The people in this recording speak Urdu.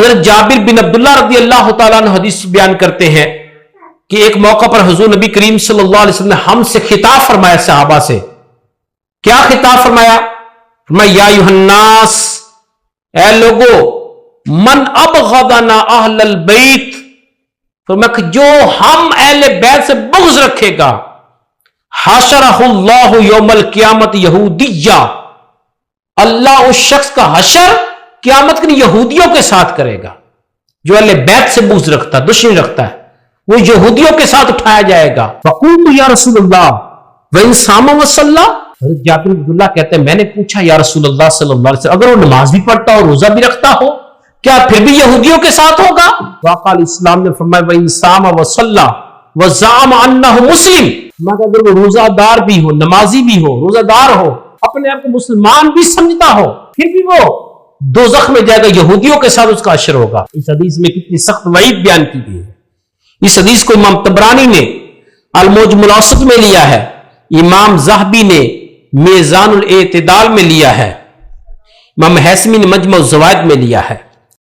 حضرت جابر بن عبداللہ رضی اللہ تعالیٰ عنہ حدیث بیان کرتے ہیں کہ ایک موقع پر حضور نبی کریم صلی اللہ علیہ وسلم نے ہم سے خطاب فرمایا، صحابہ سے کیا خطاب فرمایا؟ فرمایا یا ایھا الناس، اے لوگو، من ابغضنا اہل البیت، فرمایا کہ جو ہم اہل بیت سے بغض رکھے گا، حشرہ اللہ یوم القیامت یہودیہ، اللہ اس شخص کا حشر قیامت کے یہودیوں کے ساتھ کرے گا۔ جو اہل بیت سے بغض رکھتا ہے، دشمنی رکھتا ہے، وہ یہودیوں کے ساتھ اٹھایا جائے گا۔ فقلت یا رسول اللہ وإن صام وصلى، حضرت جابر بن عبداللہ کہتے ہیں میں نے پوچھا یا رسول اللہ صلی اللہ علیہ وسلم، اگر وہ نماز بھی پڑھتا ہو، روزہ بھی رکھتا ہو، کیا پھر بھی یہودیوں کے ساتھ ہوگا؟ وقال اسلام نے فرمایا وإن صام وصلى وزعم انه مسلم، مگر اگر وہ روزہ دار بھی ہو، نمازی بھی ہو، روزہ دار ہو، اپنے آپ کو مسلمان بھی سمجھتا ہو، پھر بھی وہ دوزخ میں جائے گا، یہودیوں کے ساتھ اس کا حشر ہوگا۔ اس حدیث میں کتنی سخت وعید بیان کی گئی ہے۔ اس حدیث کو امام طبرانی نے المعجم الاوسط میں لیا ہے، امام ذہبی نے میزان الاعتدال میں لیا ہے، امام حیثمی نے مجمع الزوائد میں لیا ہے۔